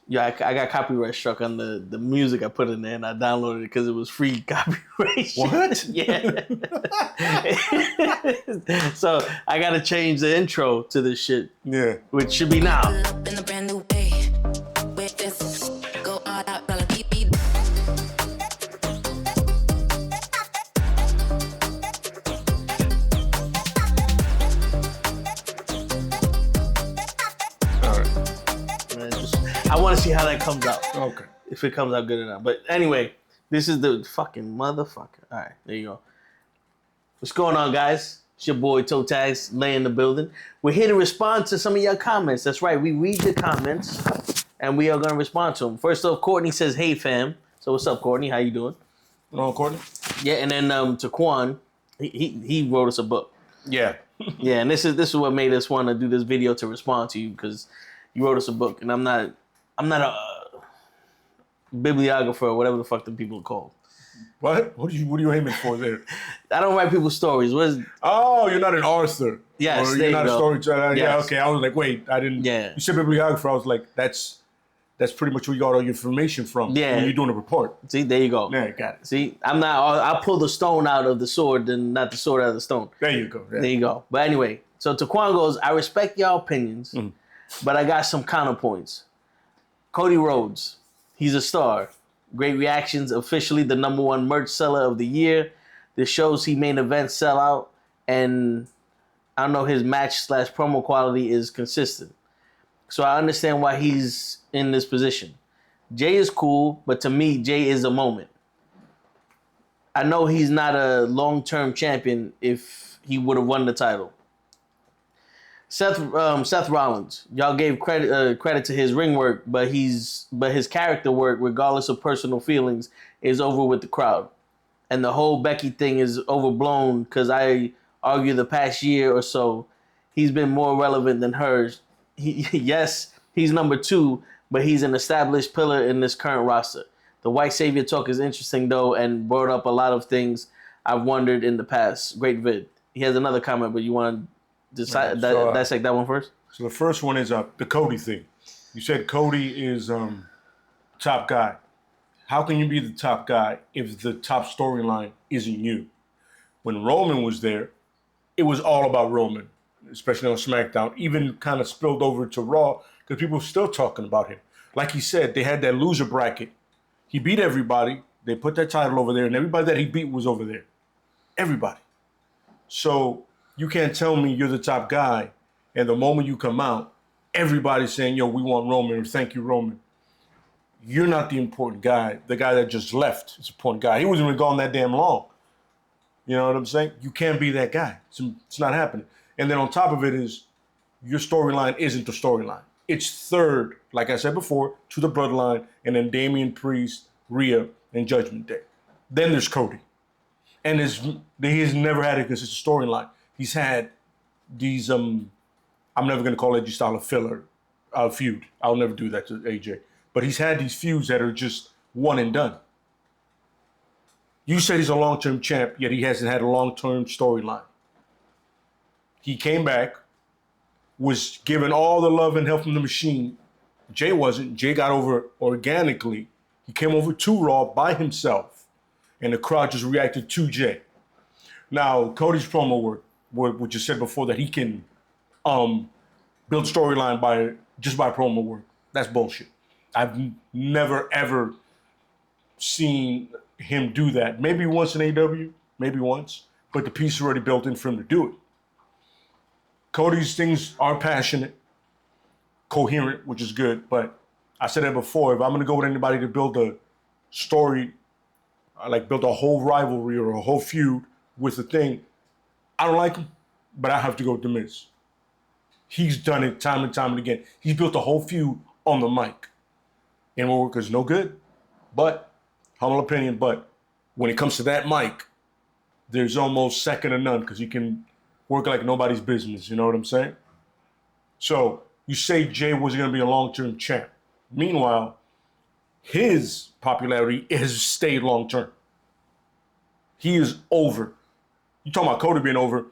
Yeah, I got copyright struck on the music I put in there, and I downloaded it because it was free copyright. What? Yeah. So I got to change the intro to this shit. Yeah. Which should be now. I want to see how that comes out. Okay. If it comes out good or not. But anyway, this is the fucking motherfucker. All right, there you go. What's going on, guys? It's your boy Toe Tags, Lay in the building. We're here to respond to some of your comments. That's right, we read the comments, and we are going to respond to them. First off, Courtney says, hey, fam. So what's up, Courtney? How you doing? What's on, Courtney? Yeah, and then Taquan, he wrote us a book. Yeah. Yeah, and this is what made us want to do this video to respond to you, because you wrote us a book, and I'm not a bibliographer or whatever the fuck the people are called. What? What are you aiming for there? I don't write people's stories. Oh, you're not an author. Yes, or you're not a storyteller. Yes. Yeah, okay. I was like, wait, I didn't. Yeah. You said bibliographer. I was like, that's pretty much where you got all your information from. Yeah. When you're doing a report. See, there you go. Yeah, got it. See, I pull the stone out of the sword and not the sword out of the stone. There you go. Yeah. There you go. But anyway, so Taquan goes, I respect y'all opinions, but I got some counterpoints. Cody Rhodes, he's a star. Great reactions, officially the #1 merch seller of the year. This shows he main event sellout, and I don't know, his match/promo quality is consistent. So I understand why he's in this position. Jay is cool, but to me, Jay is a moment. I know he's not a long-term champion if he would have won the title. Seth Rollins, y'all gave credit to his ring work, but his character work, regardless of personal feelings, is over with the crowd. And the whole Becky thing is overblown because I argue the past year or so, he's been more relevant than hers. Yes, he's #2, but he's an established pillar in this current roster. The white savior talk is interesting though, and brought up a lot of things I've wondered in the past. Great vid. He has another comment, but you want to dissect that one first? So the first one is the Cody thing. You said Cody is top guy. How can you be the top guy if the top storyline isn't you? When Roman was there, it was all about Roman, especially on SmackDown, even kind of spilled over to Raw because people were still talking about him. Like he said, they had that loser bracket. He beat everybody. They put that title over there, and everybody that he beat was over there. Everybody. So you can't tell me you're the top guy, and the moment you come out, everybody's saying, yo, we want Roman, or thank you, Roman. You're not the important guy. The guy that just left is the important guy. He wasn't even gone that damn long. You know what I'm saying? You can't be that guy. It's not happening. And then on top of it is, your storyline isn't the storyline. It's third, like I said before, to the Bloodline, and then Damian Priest, Rhea, and Judgment Day. Then there's Cody. And he has never had a consistent storyline. He's had these, I'm never going to call AJ Styles a filler feud. I'll never do that to AJ. But he's had these feuds that are just one and done. You said he's a long-term champ, yet he hasn't had a long-term storyline. He came back, was given all the love and help from the machine. Jay wasn't. Jay got over organically. He came over to Raw by himself, and the crowd just reacted to Jay. Now, Cody's promo work, what you said before, that he can build storyline by promo work. That's bullshit. I've never, ever seen him do that. Maybe once in AEW, maybe once, but the piece is already built in for him to do it. Cody's things are passionate, coherent, which is good, but I said that before, if I'm going to go with anybody to build a story, like build a whole rivalry or a whole feud with a thing, I don't like him, but I have to go with The Miz. He's done it time and time and again. He's built a whole feud on the mic. And what work is no good, but, humble opinion, but when it comes to that mic, there's almost second to none because he can work like nobody's business, you know what I'm saying? So you say Jay wasn't going to be a long-term champ. Meanwhile, his popularity has stayed long-term. He is over. You talking about Cody being over,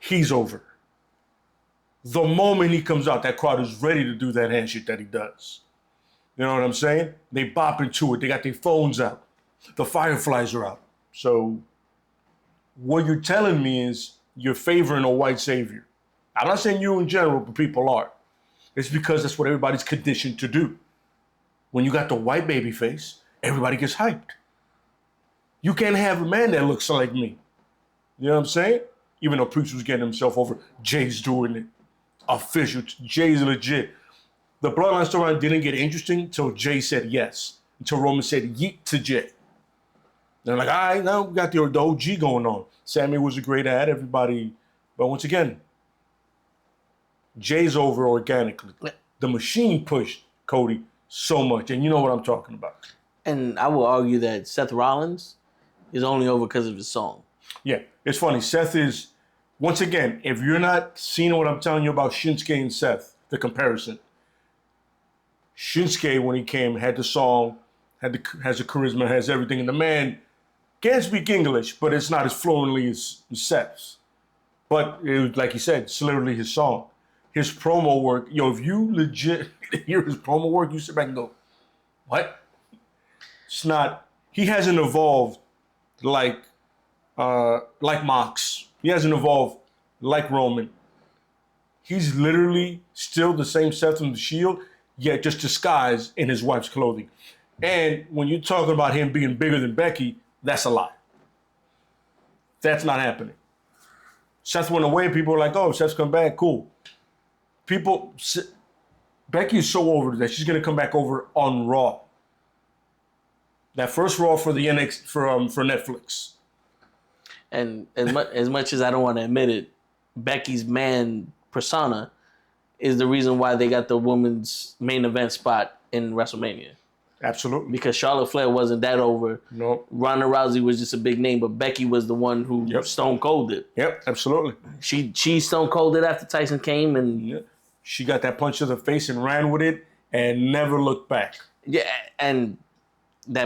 he's over. The moment he comes out, that crowd is ready to do that handshake that he does. You know what I'm saying? They bop into it. They got their phones out. The fireflies are out. So what you're telling me is you're favoring a white savior. I'm not saying you in general, but people are. It's because that's what everybody's conditioned to do. When you got the white baby face, everybody gets hyped. You can't have a man that looks like me. You know what I'm saying? Even though Preach was getting himself over, Jay's doing it. Official. Jay's legit. The Bloodline storyline didn't get interesting until Jay said yes. Until Roman said yeet to Jay. They're like, all right, now we got the OG going on. Sammy was a great ad, everybody. But once again, Jay's over organically. The machine pushed Cody so much, and you know what I'm talking about. And I will argue that Seth Rollins is only over because of his song. Yeah, it's funny. Seth is, once again, if you're not seeing what I'm telling you about Shinsuke and Seth, the comparison. Shinsuke, when he came, had the song, has the charisma, has everything, and the man can speak English, but it's not as fluently as Seth's. But it was, like he said, it's literally his song. His promo work, if you legit hear his promo work, you sit back and go, what? It's not, he hasn't evolved like Mox. He hasn't evolved like Roman. He's literally still the same Seth from the Shield, yet just disguised in his wife's clothing. And when you're talking about him being bigger than Becky, that's a lie. That's not happening. Seth went away, people were like, oh, Seth's come back, cool. Becky is so over that she's going to come back over on Raw. That first Raw for the NXT, for Netflix. And as much as I don't want to admit it, Becky's man persona is the reason why they got the women's main event spot in WrestleMania. Absolutely. Because Charlotte Flair wasn't that over. Nope. Ronda Rousey was just a big name, but Becky was the one who stone cold it. Yep, absolutely. She stone cold it after Tyson came, and she got that punch to the face and ran with it and never looked back. Yeah, and the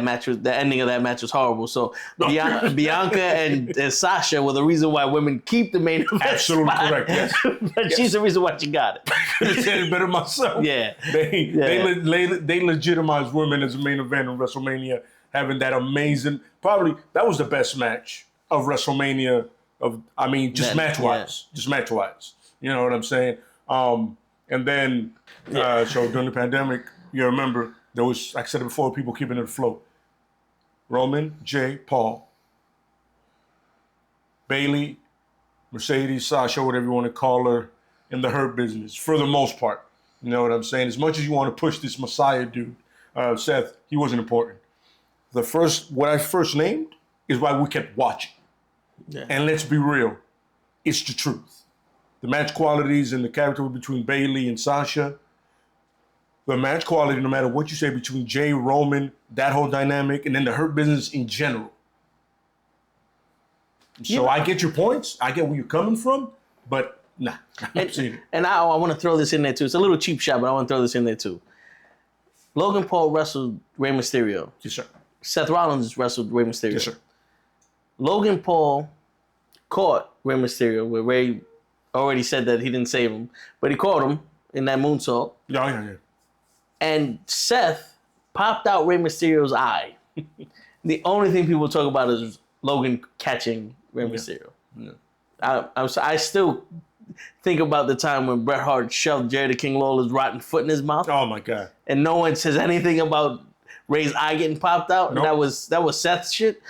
ending of that match was horrible. So Bianca and Sasha were the reason why women keep the main event. Absolutely spot. Correct. Yes. But she's the reason why she got it. I said it better myself. Yeah. They legitimized women as a main event in WrestleMania, having that amazing. Probably that was the best match of WrestleMania. Match wise. Just match wise. You know what I'm saying? And then so during the pandemic, you remember. There was, like I said it before, people keeping it afloat. Roman, Jay, Paul, Bayley, Mercedes, Sasha, whatever you want to call her, in the Hurt Business, for the most part. You know what I'm saying? As much as you want to push this Messiah dude, Seth, he wasn't important. What I first named is why we kept watching. Yeah. And let's be real, it's the truth. The match qualities and the character between Bayley and Sasha, the match quality, no matter what you say, between Jay, Roman, that whole dynamic, and then the Hurt Business in general. So I get your points. I get where you're coming from, but nah. And I want to throw this in there too. It's a little cheap shot, but I want to throw this in there too. Logan Paul wrestled Rey Mysterio. Yes, sir. Seth Rollins wrestled Rey Mysterio. Yes, sir. Logan Paul caught Rey Mysterio, where Rey already said that he didn't save him, but he caught him in that moonsault. Yeah. And Seth popped out Rey Mysterio's eye. The only thing people talk about is Logan catching Rey Mysterio. Yeah. I still think about the time when Bret Hart shoved Jerry the King Lawler's rotten foot in his mouth. Oh my God! And no one says anything about Rey's eye getting popped out. Nope. And that was Seth's shit.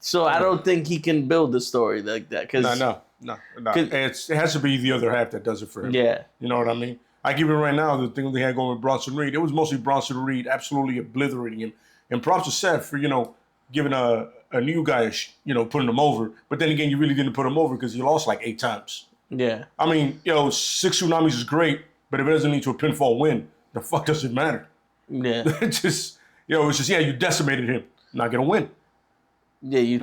So I don't think he can build the story like that. No. It has to be the other half that does it for him. Yeah. You know what I mean? I give it right now, the thing they had going with Bronson Reed, it was mostly Bronson Reed absolutely obliterating him. And props to Seth for, giving a new guy, putting him over. But then again, you really didn't put him over because he lost like 8 times. Yeah. I mean, 6 tsunamis is great, but if it doesn't lead to a pinfall win, the fuck does it matter? Yeah. it's just, you decimated him. Not going to win. Yeah, you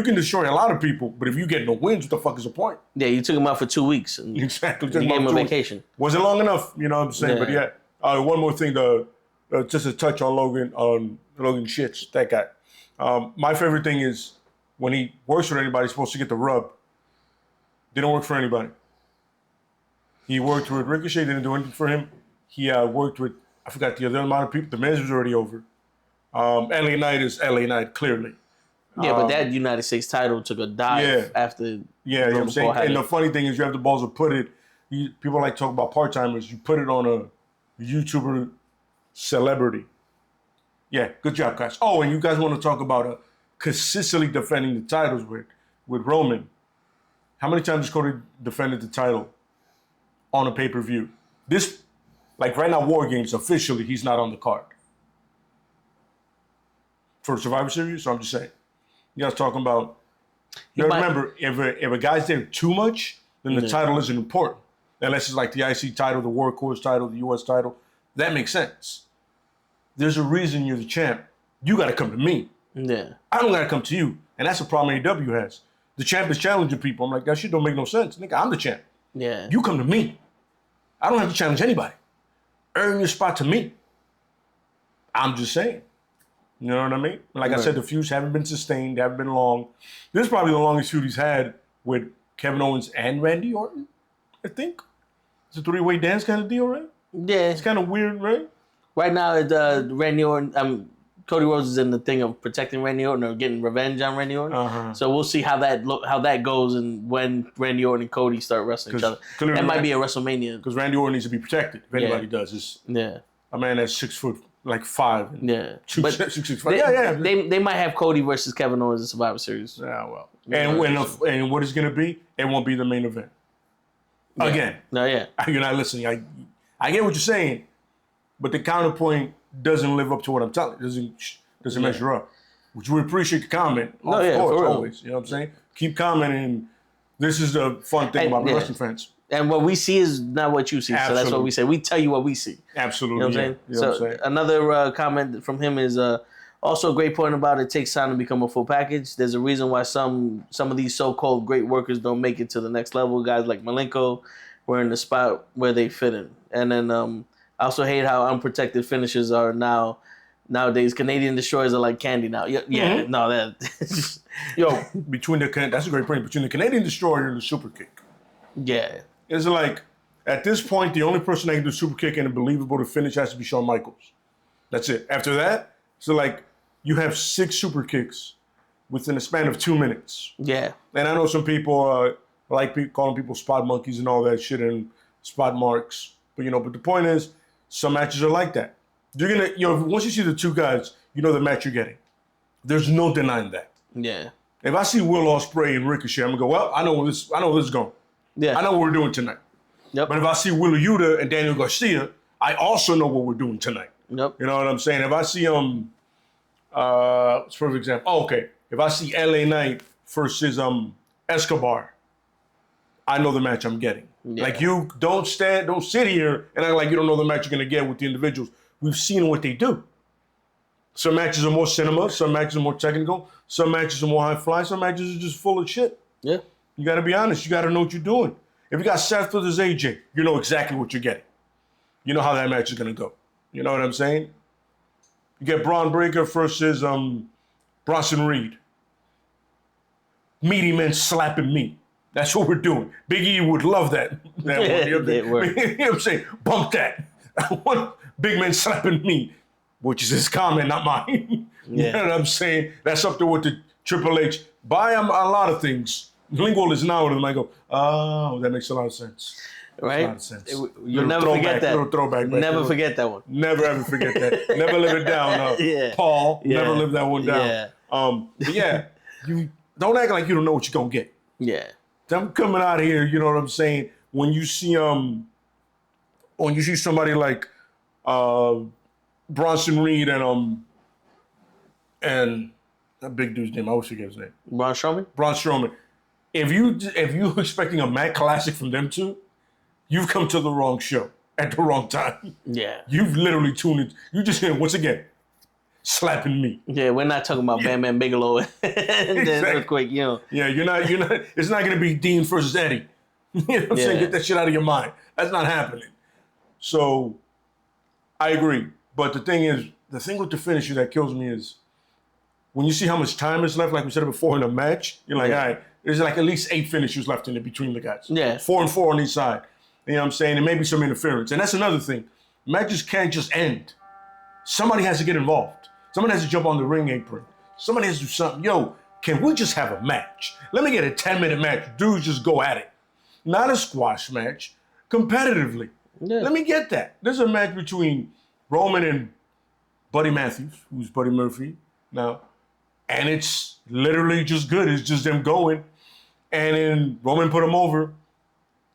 can destroy a lot of people, but if you get no wins, what the fuck is the point? Yeah, you took him out for 2 weeks. And exactly. You gave him a vacation. Wasn't long enough, you know what I'm saying? Yeah. But one more thing, just to touch on Logan Shits, that guy. My favorite thing is when he works with anybody, he's supposed to get the rub. Didn't work for anybody. He worked with Ricochet, didn't do anything for him. He worked with I forgot the other amount of people. The men's was already over. LA Knight is LA Knight, clearly. Yeah, but that United States title took a dive after. Yeah, you know what I'm saying? And the funny thing is, you have the balls to put it. People like to talk about part-timers. You put it on a YouTuber celebrity. Yeah, good job, guys. Oh, and you guys want to talk about consistently defending the titles with Roman. How many times has Cody defended the title on a pay-per-view? This, like right now, War Games, officially, he's not on the card. For Survivor Series, so I'm just saying. You guys talking about... remember, if a guy's there too much, then the title isn't important. Unless it's like the IC title, the Workhorse title, the US title. That makes sense. There's a reason you're the champ. You got to come to me. Yeah. I don't got to come to you. And that's a problem AEW has. The champ is challenging people. I'm like, that shit don't make no sense. Nigga, I'm the champ. Yeah. You come to me. I don't have to challenge anybody. Earn your spot to me. I'm just saying. You know what I mean? Like I said, the feuds haven't been sustained. They haven't been long. This is probably the longest feud he's had with Kevin Owens and Randy Orton, I think. It's a three-way dance kind of deal, right? Yeah. It's kind of weird, right? Right now, Randy Orton, Cody Rhodes is in the thing of protecting Randy Orton or getting revenge on Randy Orton. Uh-huh. So we'll see how that goes and when Randy Orton and Cody start wrestling each other. That might be a WrestleMania. Because Randy Orton needs to be protected. If anybody does, it's a man that's 6'5". Yeah. But 6'5". They might have Cody versus Kevin Owens in Survivor Series. Yeah, well. And what it's going to be, it won't be the main event. Yeah. Again. No, yeah. You're not listening. I get what you're saying, but the counterpoint doesn't live up to what I'm telling you. Doesn't measure up. Which we appreciate the comment. No, of course, always. You know what I'm saying? Keep commenting. This is the fun thing about wrestling fans. And what we see is not what you see. Absolutely. So that's what we say. We tell you what we see. Absolutely. You know what I'm saying? You know what I'm saying? Another comment from him is also a great point about it takes time to become a full package. There's a reason why some of these so-called great workers don't make it to the next level. Guys like Malenko were in the spot where they fit in. And then I also hate how unprotected finishers are nowadays. Canadian destroyers are like candy now. No, that... that's a great point. Between the Canadian destroyer and the super kick. Yeah. It's like, at this point, the only person that can do super kick and a believable to finish has to be Shawn Michaels. That's it. After that, so like, you have 6 super kicks within a span of 2 minutes. Yeah. And I know some people like calling people spot monkeys and all that shit and spot marks. But the point is, some matches are like that. You're gonna, once you see the two guys, you know the match you're getting. There's no denying that. Yeah. If I see Will Ospreay and Ricochet, I'm gonna go, well, I know where this is going. Yeah. I know what we're doing tonight. Yep. But if I see Wheeler Yuta and Daniel Garcia, I also know what we're doing tonight. Yep. You know what I'm saying? If I see for example, if I see LA Knight versus Escobar, I know the match I'm getting. Yeah. Like, you don't sit here and act like you don't know the match you're gonna get with the individuals. We've seen what they do. Some matches are more cinema, some matches are more technical, some matches are more high fly, some matches are just full of shit. Yeah. You got to be honest. You got to know what you're doing. If you got Seth versus AJ, you know exactly what you're getting. You know how that match is going to go. You know what I'm saying? You get Braun Breaker versus Bronson Reed. Meaty men slapping meat. That's what we're doing. Big E would love that. You know what I'm saying? Bump that. One big man slapping me, which is his comment, not mine. You know what I'm saying? That's up there with the Triple H. Buy him a lot of things. Lingual is now, and I go, oh, that makes a lot of sense. Right? A lot of sense. You'll never forget that. Little throwback. Never forget that one. Never ever forget that. Never live it down, Paul. Never live that one down. But you don't act like you don't know what you're gonna get. Yeah. Them coming out here, you know what I'm saying? When you see somebody like Bronson Reed and that big dude's name, I always forget his name. Braun Strowman. If you're expecting a Mac Classic from them two, you've come to the wrong show at the wrong time. Yeah. You've literally tuned in. You just hear, once again, slapping me. Yeah, we're not talking about Bam Bam Bigelow and then Earthquake, Yeah, you're not, it's not going to be Dean versus Eddie. You know what I'm saying? Get that shit out of your mind. That's not happening. So, I agree. But the thing with the finisher that kills me is, when you see how much time is left, like we said before in a match, you're like, all right, there's like at least 8 finishers left in it between the guys. Yeah. 4 and 4 on each side. You know what I'm saying? And maybe some interference. And that's another thing. Matches can't just end. Somebody has to get involved. Somebody has to jump on the ring apron. Somebody has to do something. Yo, can we just have a match? Let me get a 10-minute match. Dudes just go at it. Not a squash match. Competitively. Yeah. Let me get that. There's a match between Roman and Buddy Matthews, who's Buddy Murphy now. And it's literally just good. It's just them going. And then Roman put him over,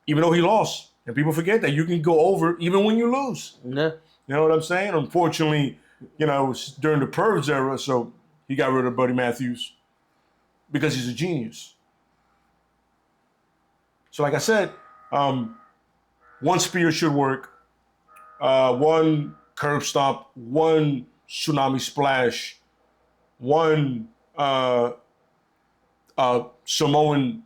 even though he lost. And people forget that you can go over even when you lose. Yeah. You know what I'm saying? Unfortunately, it was during the Purge era, so he got rid of Buddy Matthews because he's a genius. So like I said, one spear should work. One curb stomp, one tsunami splash, one Samoan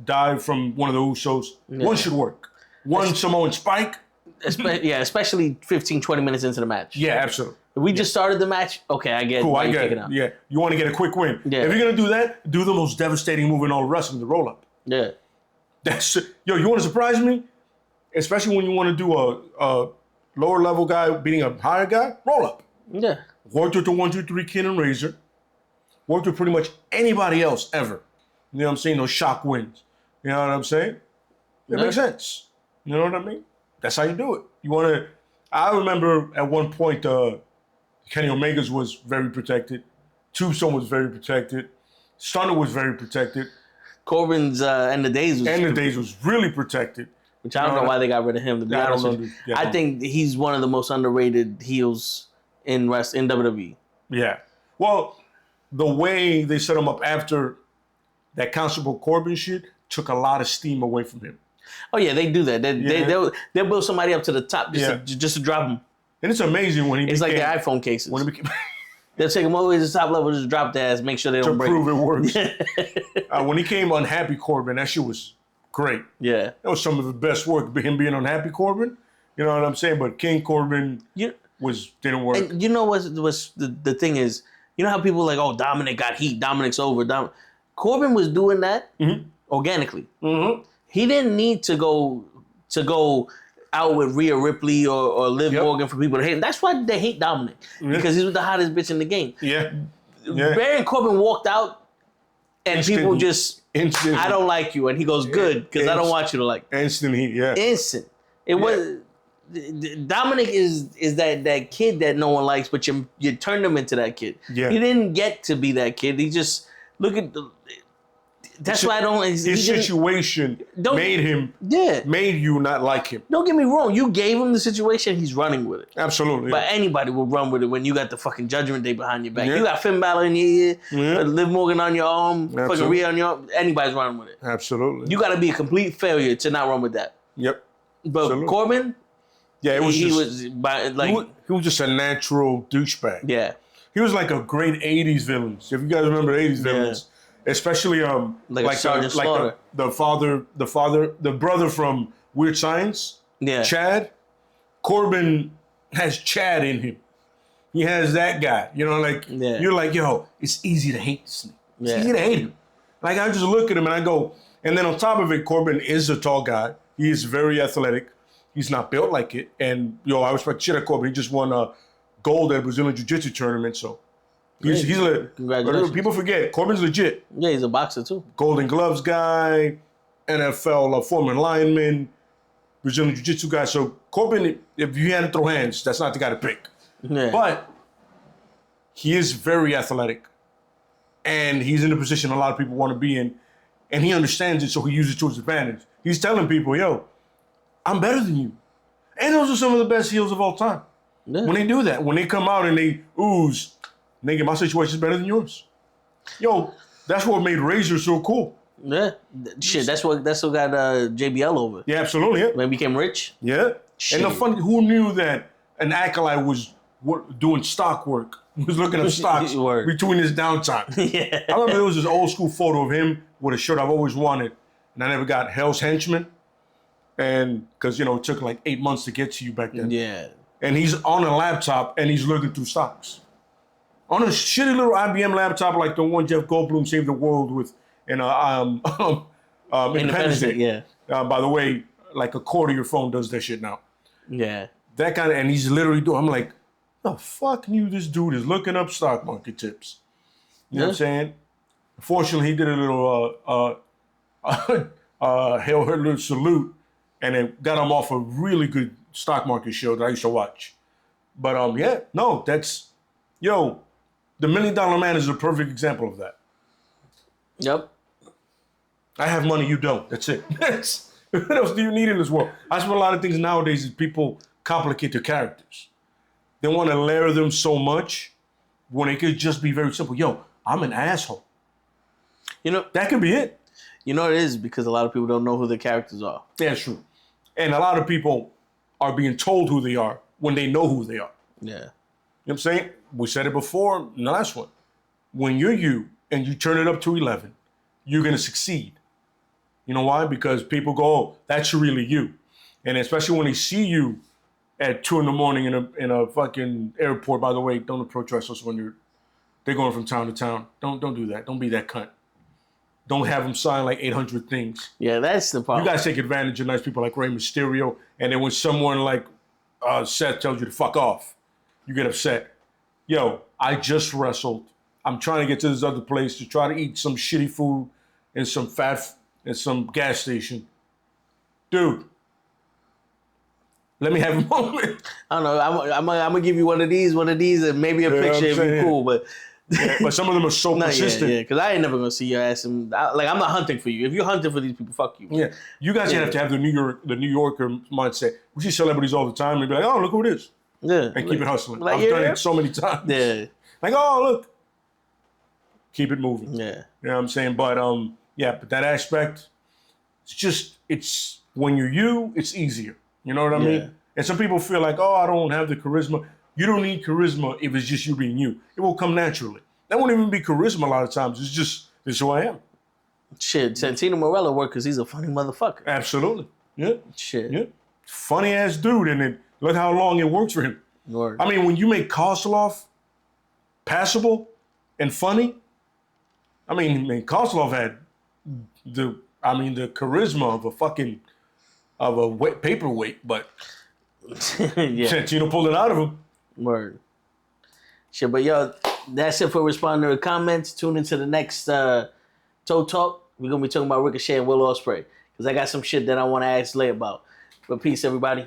dive from one of the Usos. Yeah. One should work. One Samoan spike. Especially 15, 20 minutes into the match. Yeah, absolutely. If we just started the match, okay, I get it. Cool, I get it. Yeah, you want to get a quick win. Yeah. If you're going to do that, do the most devastating move in all wrestling, the roll-up. Yeah. You want to surprise me? Especially when you want to do a lower-level guy beating a higher guy, roll-up. Yeah. Worked with the 1, 2, 3 Kid and Razor. Worked with pretty much anybody else ever. You know what I'm saying? Those shock wins. You know what I'm saying? It makes sense. You know what I mean? That's how you do it. You want to... I remember at one point, Kenny Omega's was very protected. Tombstone was very protected. Stunner was very protected. Corbin's End of Days was really protected. Which I don't know why they got rid of him, to be honest with you. I think he's one of the most underrated heels in WWE. Yeah. Well, the way they set him up after that Constable Corbin shit took a lot of steam away from him. Oh, yeah, they do that. They'll build somebody up to the top just to drop him. And it's amazing when he It's like their iPhone cases. They'll take him all the way to the top level, just drop their ass, make sure they don't break. To prove it works. When he came Unhappy Corbin, that shit was great. Yeah. That was some of the best work, him being Unhappy Corbin. You know what I'm saying? But King Corbin didn't work. And you know what's the thing is, you know how people are like, oh, Dominic got heat, Dominic's over. Corbin was doing that organically. Mm-hmm. He didn't need to go out with Rhea Ripley or Liv Morgan for people to hate him. That's why they hate Dominic, because he was the hottest bitch in the game. Yeah. Baron Corbin walked out and people just, I don't like you. And he goes, good, because I don't want you to like me. Instant heat, Instant. It was... Dominic is that kid that no one likes, but you turned him into that kid. Yeah. He didn't get to be that kid. He just... Look at the... That's why I don't... His situation made you not like him. Don't get me wrong. You gave him the situation, he's running with it. Absolutely. But anybody will run with it when you got the fucking Judgment Day behind your back. Yeah. You got Finn Balor in your ear, Liv Morgan on your arm, fucking Rhea on your arm. Anybody's running with it. Absolutely. You got to be a complete failure to not run with that. Yep. But absolutely. Corbin... Yeah, it was he was just a natural douchebag. Yeah. He was like a great 80s villains. If you guys remember 80s villains. Especially like the brother from Weird Science, Chad. Corbin has Chad in him. He has that guy. You know, you're like, yo, it's easy to hate this nigga. It's easy to hate him. Like, I just look at him and I go, and then on top of it, Corbin is a tall guy. He is very athletic. He's not built like it. And, I respect shit at Corbin. He just won a gold at Brazilian Jiu-Jitsu tournament, so. He's Congratulations. People forget, Corbin's legit. Yeah, he's a boxer too. Golden Gloves guy, NFL former lineman, Brazilian Jiu-Jitsu guy. So Corbin, if you had to throw hands, that's not the guy to pick. Yeah. But he is very athletic. And he's in a position a lot of people want to be in. And he understands it, so he uses it to his advantage. He's telling people, yo, I'm better than you. And those are some of the best heels of all time. Yeah. When they do that, when they come out and they ooze, nigga, my situation's better than yours. Yo, that's what made Razor so cool. Yeah. Shit, that's what got JBL over. Yeah, absolutely. Yeah. When he became rich. Yeah. Shit. And the funny, who knew that an acolyte was doing stock work? He was looking at stocks between his downtime. Yeah. I remember there was this old school photo of him with a shirt I've always wanted, and I never got Hell's Henchman. And because, it took like 8 months to get to you back then. Yeah. And he's on a laptop and he's looking through stocks. On a shitty little IBM laptop like the one Jeff Goldblum saved the world with in Independence Day. Yeah. By the way, like a quarter of your phone does that shit now. Yeah. That kind of, and he's literally doing. I'm like, the fuck knew this dude is looking up stock market tips. You know what I'm saying? Fortunately, he did a little hail Hitler salute, and it got him off a really good stock market show that I used to watch. But that's the $1 Million Man is a perfect example of that. Yep. I have money, you don't. That's it. What else do you need in this world? That's what a lot of things nowadays is people complicate their characters. They want to layer them so much when it could just be very simple. Yo, I'm an asshole. That could be it. You know it is because a lot of people don't know who the characters are. Yeah, it's true. And a lot of people are being told who they are when they know who they are. Yeah. You know what I'm saying? We said it before in the last one. When you're you and you turn it up to 11, you're going to succeed. You know why? Because people go, oh, that's really you. And especially when they see you at 2 a.m. in a fucking airport. By the way, don't approach wrestlers when they're going from town to town. Don't do that. Don't be that cunt. Don't have them sign like 800 things. Yeah, that's the problem. You guys take advantage of nice people like Rey Mysterio, and then when someone like Seth tells you to fuck off, you get upset. Yo, I just wrestled. I'm trying to get to this other place to try to eat some shitty food and some some gas station. Dude, let me have a moment. I don't know. I'm gonna give you one of these, and maybe a picture if you're cool, but. Yeah, but some of them are so persistent. Yeah, because I ain't never gonna see your ass. I'm not hunting for you. If you're hunting for these people, fuck you. Yeah, you guys have to have the New Yorker mindset. We see celebrities all the time and be like, "Oh, look who it is." Yeah, and keep it hustling. I've done it so many times. Yeah, like, oh, look, keep it moving. Yeah, you know what I'm saying. But but that aspect, it's when you're you, it's easier. You know what I mean? And some people feel like, oh, I don't have the charisma. You don't need charisma if it's just you being you. It will come naturally. That won't even be charisma a lot of times. It's just, this is who I am. Shit, Santino Marella worked because he's a funny motherfucker. Absolutely. Yeah. Shit. Yeah. Funny ass dude, and then look how long it works for him. Word. I mean, when you make Kozlov passable and funny, Kozlov had the charisma of a paperweight, but Santino pulled it out of him. Word. Shit, but yo, that's it for responding to the comments. Tune into the next Toe Talk. We're going to be talking about Ricochet and Will Ospreay because I got some shit that I want to ask Lay about. But peace, everybody.